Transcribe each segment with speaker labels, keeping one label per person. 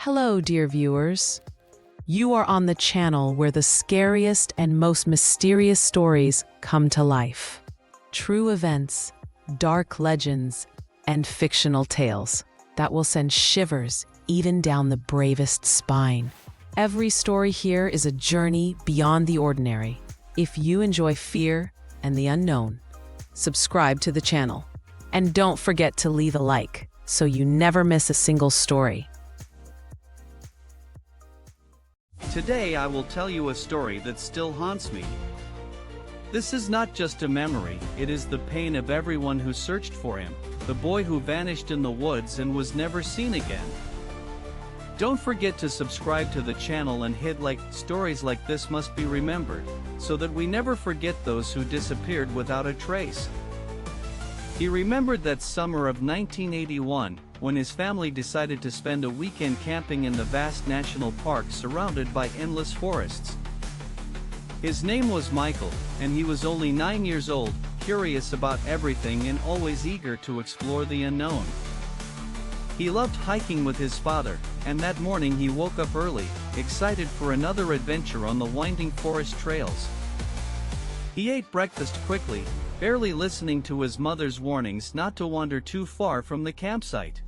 Speaker 1: Hello, dear viewers. You are on the channel where the scariest and most mysterious stories come to life. True events, dark legends, and fictional tales that will send shivers even down the bravest spine. Every story here is a journey beyond the ordinary. If you enjoy fear and the unknown, subscribe to the channel. And don't forget to leave a like so you never miss a single story.
Speaker 2: Today I will tell you a story that still haunts me. This is not just a memory, it is the pain of everyone who searched for him, the boy who vanished in the woods and was never seen again. Don't forget to subscribe to the channel and hit like. Stories like this must be remembered, so that we never forget those who disappeared without a trace. He remembered that summer of 1981, when his family decided to spend a weekend camping in the vast national park surrounded by endless forests. His name was Michael, and he was only 9 years old, curious about everything and always eager to explore the unknown. He loved hiking with his father, and that morning he woke up early, excited for another adventure on the winding forest trails. He ate breakfast quickly, barely listening to his mother's warnings not to wander too far from the campsite.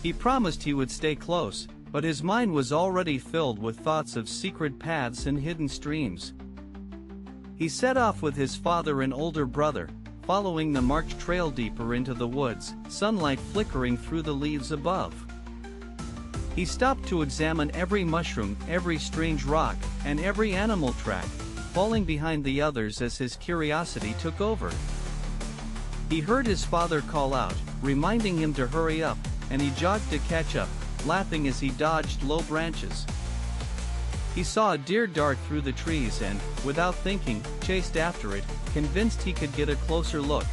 Speaker 2: He promised he would stay close, but his mind was already filled with thoughts of secret paths and hidden streams. He set off with his father and older brother, following the marked trail deeper into the woods, sunlight flickering through the leaves above. He stopped to examine every mushroom, every strange rock, and every animal track, falling behind the others as his curiosity took over. He heard his father call out, reminding him to hurry up, and he jogged to catch up, laughing as he dodged low branches. He saw a deer dart through the trees and, without thinking, chased after it, convinced he could get a closer look.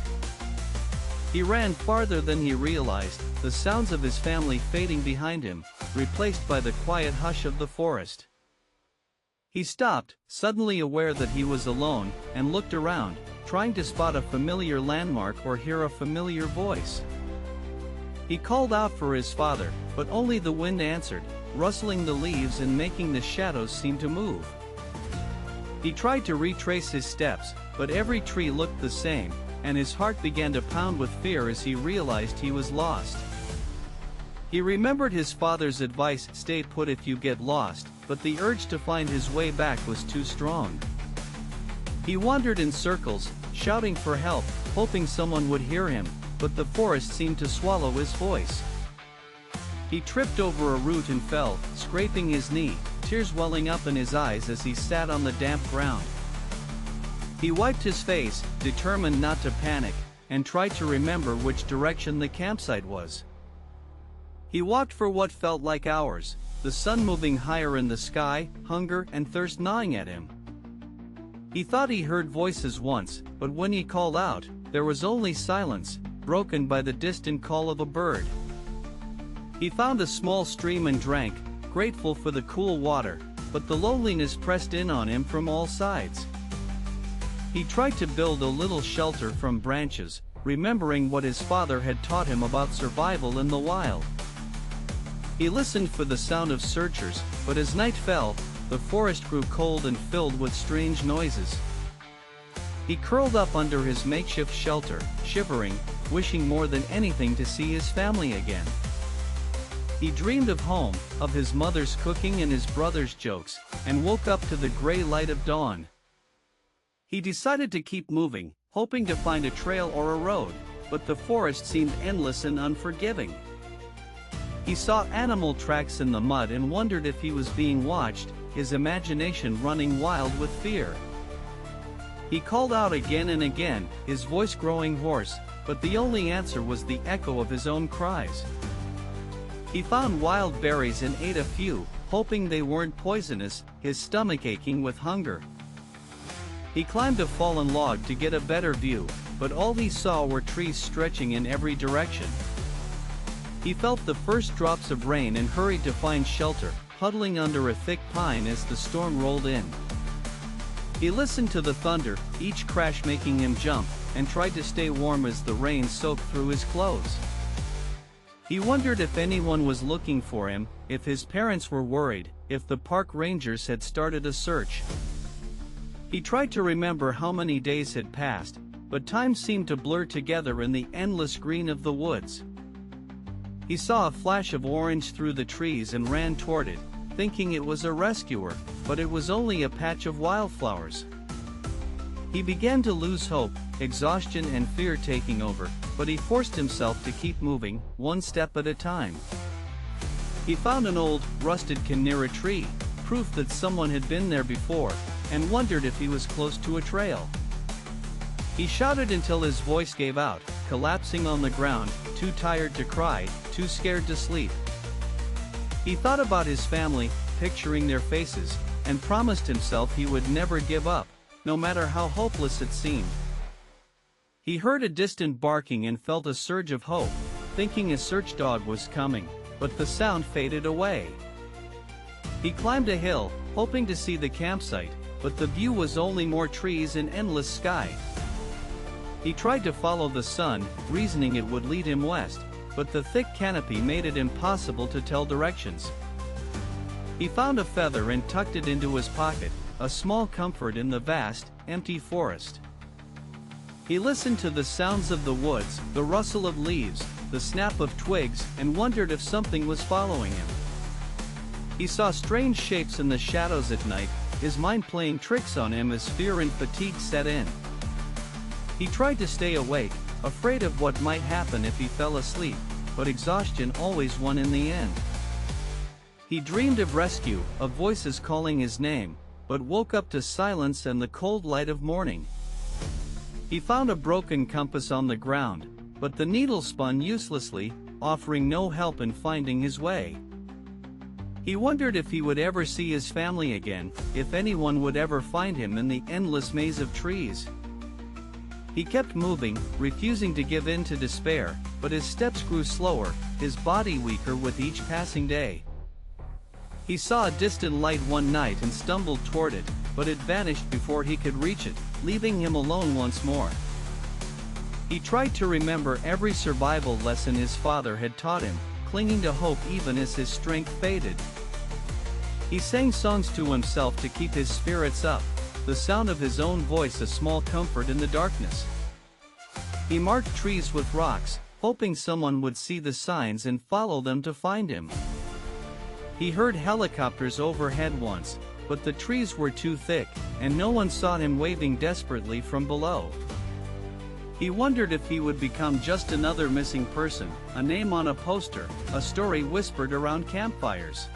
Speaker 2: He ran farther than he realized, the sounds of his family fading behind him, replaced by the quiet hush of the forest. He stopped, suddenly aware that he was alone, and looked around, trying to spot a familiar landmark or hear a familiar voice. He called out for his father, but only the wind answered, rustling the leaves and making the shadows seem to move. He tried to retrace his steps, but every tree looked the same, and his heart began to pound with fear as he realized he was lost. He remembered his father's advice, stay put if you get lost, but the urge to find his way back was too strong. He wandered in circles, shouting for help, hoping someone would hear him, but the forest seemed to swallow his voice. He tripped over a root and fell, scraping his knee, tears welling up in his eyes as he sat on the damp ground. He wiped his face, determined not to panic, and tried to remember which direction the campsite was. He walked for what felt like hours, the sun moving higher in the sky, hunger and thirst gnawing at him. He thought he heard voices once, but when he called out, there was only silence, broken by the distant call of a bird. He found a small stream and drank, grateful for the cool water, but the loneliness pressed in on him from all sides. He tried to build a little shelter from branches, remembering what his father had taught him about survival in the wild. He listened for the sound of searchers, but as night fell, the forest grew cold and filled with strange noises. He curled up under his makeshift shelter, shivering, wishing more than anything to see his family again. He dreamed of home, of his mother's cooking and his brother's jokes, and woke up to the gray light of dawn. He decided to keep moving, hoping to find a trail or a road, but the forest seemed endless and unforgiving. He saw animal tracks in the mud and wondered if he was being watched, his imagination running wild with fear. He called out again and again, his voice growing hoarse, but the only answer was the echo of his own cries. He found wild berries and ate a few, hoping they weren't poisonous, his stomach aching with hunger. He climbed a fallen log to get a better view, but all he saw were trees stretching in every direction. He felt the first drops of rain and hurried to find shelter, huddling under a thick pine as the storm rolled in. He listened to the thunder, each crash making him jump, and tried to stay warm as the rain soaked through his clothes. He wondered if anyone was looking for him, if his parents were worried, if the park rangers had started a search. He tried to remember how many days had passed, but time seemed to blur together in the endless green of the woods. He saw a flash of orange through the trees and ran toward it, thinking it was a rescuer, but it was only a patch of wildflowers. He began to lose hope, exhaustion and fear taking over, but he forced himself to keep moving, one step at a time. He found an old, rusted can near a tree, proof that someone had been there before, and wondered if he was close to a trail. He shouted until his voice gave out, collapsing on the ground, too tired to cry, too scared to sleep. He thought about his family, picturing their faces, and promised himself he would never give up, no matter how hopeless it seemed. He heard a distant barking and felt a surge of hope, thinking a search dog was coming, but the sound faded away. He climbed a hill, hoping to see the campsite, but the view was only more trees and endless sky. He tried to follow the sun, reasoning it would lead him west, but the thick canopy made it impossible to tell directions. He found a feather and tucked it into his pocket, a small comfort in the vast, empty forest. He listened to the sounds of the woods, the rustle of leaves, the snap of twigs, and wondered if something was following him. He saw strange shapes in the shadows at night, his mind playing tricks on him as fear and fatigue set in. He tried to stay awake, afraid of what might happen if he fell asleep, but exhaustion always won in the end. He dreamed of rescue, of voices calling his name, but woke up to silence and the cold light of morning. He found a broken compass on the ground, but the needle spun uselessly, offering no help in finding his way. He wondered if he would ever see his family again, if anyone would ever find him in the endless maze of trees. He kept moving, refusing to give in to despair, but his steps grew slower, his body weaker with each passing day. He saw a distant light one night and stumbled toward it, but it vanished before he could reach it, leaving him alone once more. He tried to remember every survival lesson his father had taught him, clinging to hope even as his strength faded. He sang songs to himself to keep his spirits up, the sound of his own voice a small comfort in the darkness. He marked trees with rocks, hoping someone would see the signs and follow them to find him. He heard helicopters overhead once, but the trees were too thick, and no one saw him waving desperately from below. He wondered if he would become just another missing person, a name on a poster, a story whispered around campfires.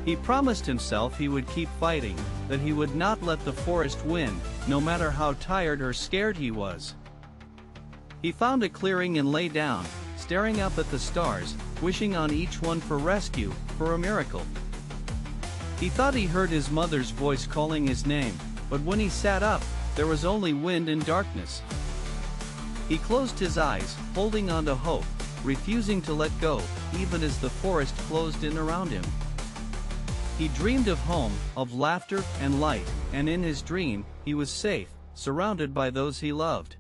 Speaker 2: He promised himself he would keep fighting, that he would not let the forest win, no matter how tired or scared he was. He found a clearing and lay down, staring up at the stars, wishing on each one for rescue, for a miracle. He thought he heard his mother's voice calling his name, but when he sat up, there was only wind and darkness. He closed his eyes, holding on to hope, refusing to let go, even as the forest closed in around him. He dreamed of home, of laughter and light, and in his dream, he was safe, surrounded by those he loved.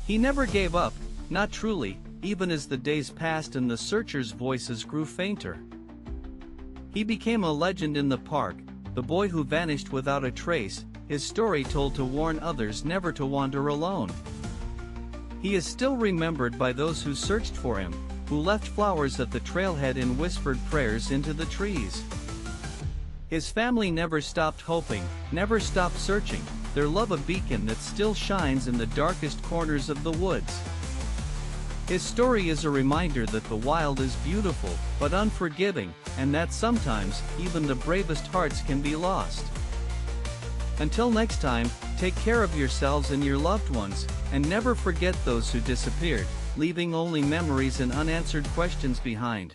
Speaker 2: He never gave up, not truly, even as the days passed and the searchers' voices grew fainter. He became a legend in the park, the boy who vanished without a trace, his story told to warn others never to wander alone. He is still remembered by those who searched for him, who left flowers at the trailhead and whispered prayers into the trees. His family never stopped hoping, never stopped searching, their love a beacon that still shines in the darkest corners of the woods. His story is a reminder that the wild is beautiful, but unforgiving, and that sometimes, even the bravest hearts can be lost. Until next time, take care of yourselves and your loved ones, and never forget those who disappeared, leaving only memories and unanswered questions behind.